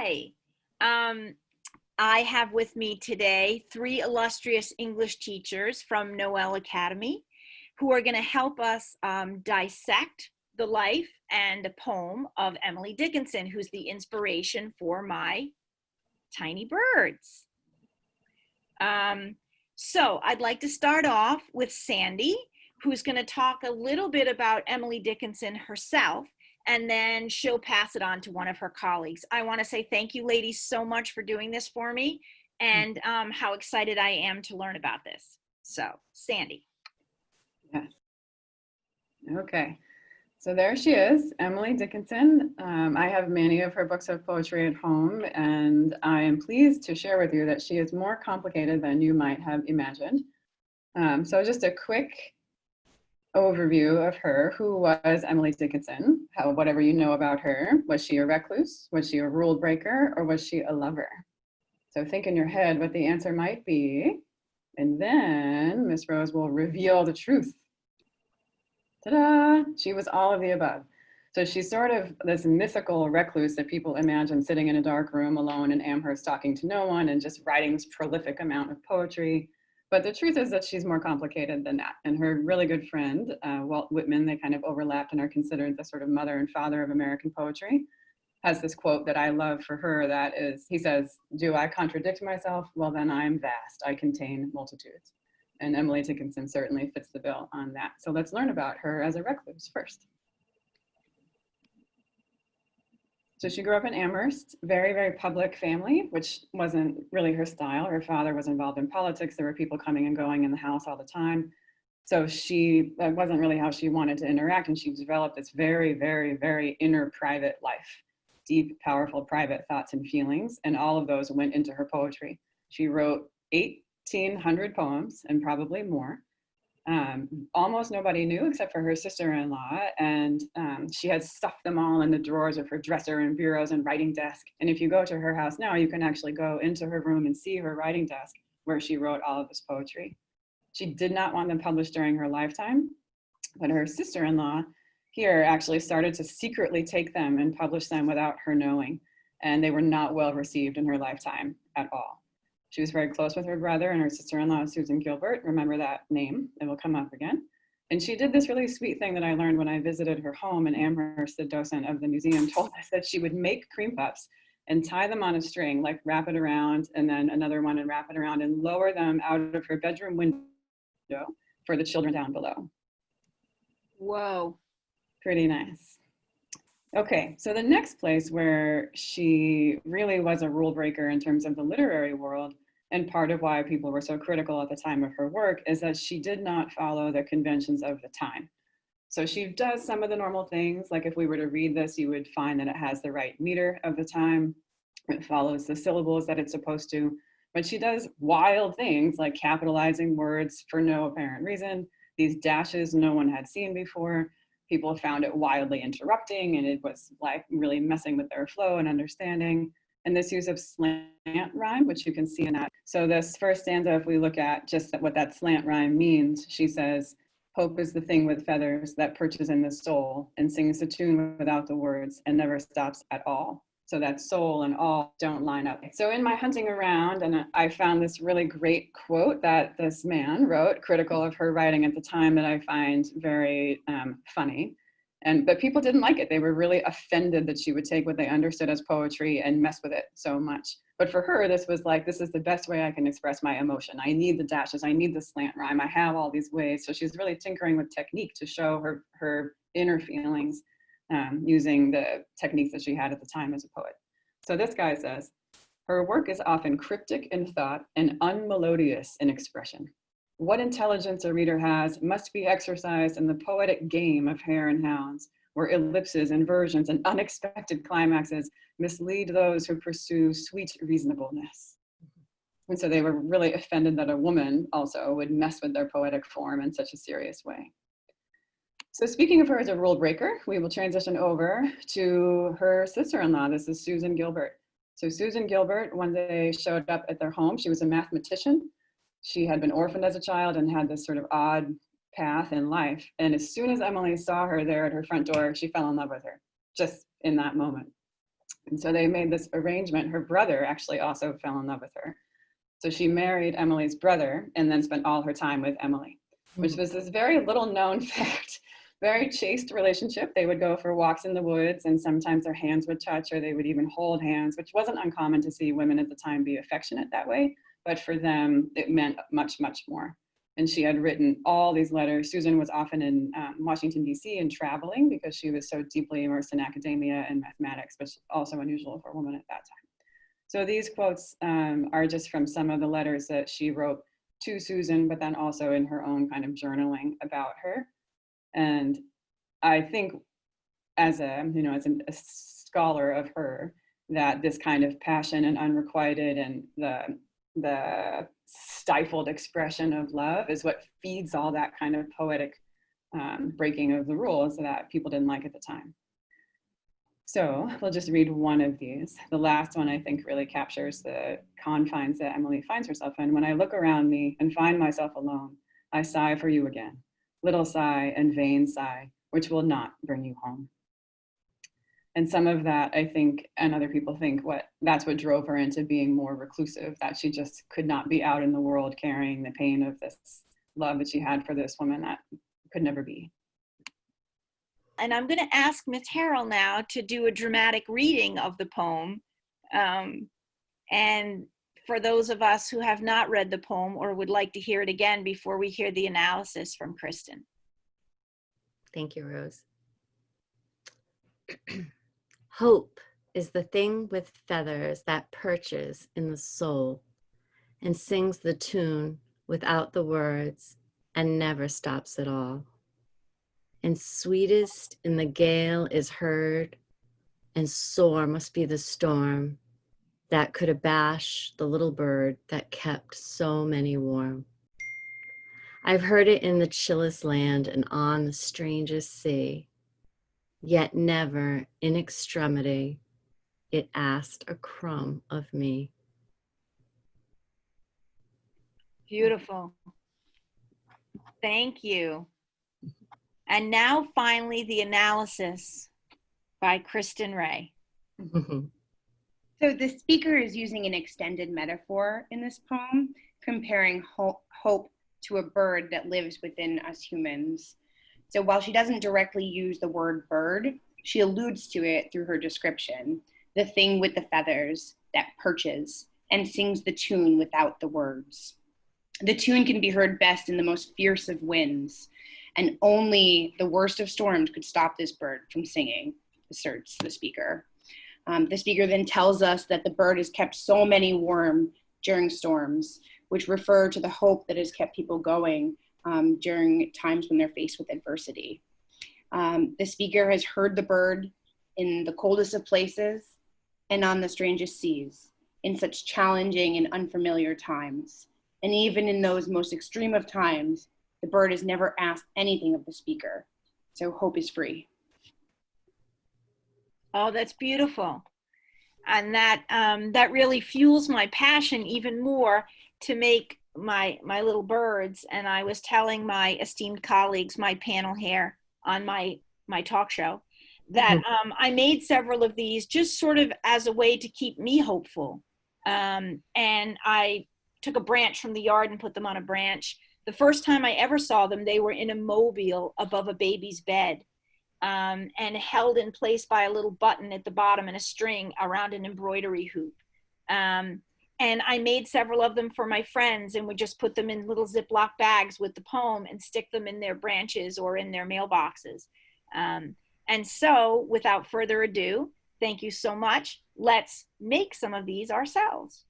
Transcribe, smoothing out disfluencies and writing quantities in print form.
Hi. Um, I have with me today three illustrious English teachers from Noel Academy who are going to help us dissect the life and the poem of Emily Dickinson, who's the inspiration for my tiny birds. So I'd like to start off with Sandy, who's going to talk a little bit about Emily Dickinson herself, and then she'll pass it on to one of her colleagues. I want to say thank you, ladies, so much for doing this for me, and how excited I am to learn about this. So, Sandy. Yes. Okay. So there she is, Emily Dickinson. I have many of her books of poetry at home, and I am pleased to share with you that she is more complicated than you might have imagined. So just a quick overview of her. Who was Emily Dickinson? Whatever you know about her. Was she a recluse? Was she a rule breaker? Or was she a lover? So think in your head what the answer might be, and then Miss Rose will reveal the truth. Ta-da! She was all of the above. So she's sort of this mythical recluse that people imagine sitting in a dark room alone in Amherst talking to no one and just writing this prolific amount of poetry. But the truth is that she's more complicated than that. And her really good friend, Walt Whitman, they kind of overlapped and are considered the sort of mother and father of American poetry, has this quote that I love for her that is, he says, "Do I contradict myself? Well, then I'm vast. I contain multitudes." And Emily Dickinson certainly fits the bill on that. So let's learn about her as a recluse first. So she grew up in Amherst, very, very public family, which wasn't really her style. Her father was involved in politics. There were people coming and going in the house all the time. So that wasn't really how she wanted to interact. And she developed this very, very, very inner private life, deep, powerful, private thoughts and feelings. And all of those went into her poetry. She wrote 1,800 poems and probably more. Almost nobody knew except for her sister-in-law, and she had stuffed them all in the drawers of her dresser and bureaus and writing desk. And if you go to her house now, you can actually go into her room and see her writing desk where she wrote all of this poetry. She did not want them published during her lifetime, but her sister-in-law here actually started to secretly take them and publish them without her knowing, and they were not well received in her lifetime at all. She was very close with her brother, and her sister-in-law, Susan Gilbert. Remember that name, it will come up again. And she did this really sweet thing that I learned when I visited her home in Amherst. The docent of the museum told us that she would make cream puffs and tie them on a string, like wrap it around, and then another one and wrap it around, and lower them out of her bedroom window for the children down below. Whoa. Pretty nice. Okay, so the next place where she really was a rule breaker in terms of the literary world, and part of why people were so critical at the time of her work, is that she did not follow the conventions of the time. So she does some of the normal things, like if we were to read this, you would find that it has the right meter of the time. It follows the syllables that it's supposed to, but she does wild things like capitalizing words for no apparent reason, these dashes no one had seen before. People found it wildly interrupting, and it was like really messing with their flow and understanding. And this use of slant rhyme, which you can see in that. So this first stanza, if we look at just what that slant rhyme means, she says, "Hope is the thing with feathers that perches in the soul and sings a tune without the words and never stops at all." So that soul and all don't line up. So in my hunting around, and I found this really great quote that this man wrote, critical of her writing at the time, that I find very funny. But people didn't like it. They were really offended that she would take what they understood as poetry and mess with it so much. But for her, this was like, this is the best way I can express my emotion. I need the dashes, I need the slant rhyme, I have all these ways. So she's really tinkering with technique to show her inner feelings, using the techniques that she had at the time as a poet. So this guy says, "Her work is often cryptic in thought and unmelodious in expression. What intelligence a reader has must be exercised in the poetic game of hare and hounds, where ellipses, inversions, and unexpected climaxes mislead those who pursue sweet reasonableness." And so they were really offended that a woman also would mess with their poetic form in such a serious way. So speaking of her as a rule breaker, we will transition over to her sister-in-law. This is Susan Gilbert. So Susan Gilbert, when they showed up at their home, she was a mathematician. She had been orphaned as a child and had this sort of odd path in life. And as soon as Emily saw her there at her front door, she fell in love with her, just in that moment. And so they made this arrangement. Her brother actually also fell in love with her. So she married Emily's brother and then spent all her time with Emily, which was this very little known fact, very chaste relationship. They would go for walks in the woods and sometimes their hands would touch or they would even hold hands, which wasn't uncommon to see women at the time be affectionate that way. But for them, it meant much, much more. And she had written all these letters. Susan was often in Washington, D.C. and traveling because she was so deeply immersed in academia and mathematics, which was also unusual for a woman at that time. So these quotes are just from some of the letters that she wrote to Susan, but then also in her own kind of journaling about her. And I think as a scholar of her, that this kind of passion and unrequited and the stifled expression of love is what feeds all that kind of poetic breaking of the rules that people didn't like at the time. So we'll just read one of these. The last one, I think, really captures the confines that Emily finds herself in. When I look around me and find myself alone, I sigh for you again. Little sigh and vain sigh, which will not bring you home. And some of that, I think, and other people think, that's what drove her into being more reclusive, that she just could not be out in the world carrying the pain of this love that she had for this woman that could never be. And I'm going to ask Miss Harrell now to do a dramatic reading of the poem. And for those of us who have not read the poem or would like to hear it again before we hear the analysis from Kristen. Thank you, Rose. Hope is the thing with feathers that perches in the soul and sings the tune without the words and never stops at all. And sweetest in the gale is heard, and sore must be the storm that could abash the little bird that kept so many warm. I've heard it in the chillest land and on the strangest sea, yet never in extremity it asked a crumb of me. Beautiful. Thank you. And now finally the analysis by Kristen Ray. So the speaker is using an extended metaphor in this poem, comparing hope to a bird that lives within us humans. So while she doesn't directly use the word bird, she alludes to it through her description, the thing with the feathers that perches and sings the tune without the words. The tune can be heard best in the most fierce of winds, and only the worst of storms could stop this bird from singing, asserts the speaker. The speaker then tells us that the bird has kept so many warm during storms, which refer to the hope that has kept people going during times when they're faced with adversity. The speaker has heard the bird in the coldest of places and on the strangest seas, in such challenging and unfamiliar times. And even in those most extreme of times, the bird has never asked anything of the speaker. So hope is free. Oh, that's beautiful. And that really fuels my passion even more to make my little birds. And I was telling my esteemed colleagues, my panel here on my talk show, that I made several of these just sort of as a way to keep me hopeful. And I took a branch from the yard and put them on a branch. The first time I ever saw them, they were in a mobile above a baby's bed, and held in place by a little button at the bottom and a string around an embroidery hoop. And I made several of them for my friends and would just put them in little Ziploc bags with the poem and stick them in their branches or in their mailboxes. And so, without further ado, thank you so much. Let's make some of these ourselves.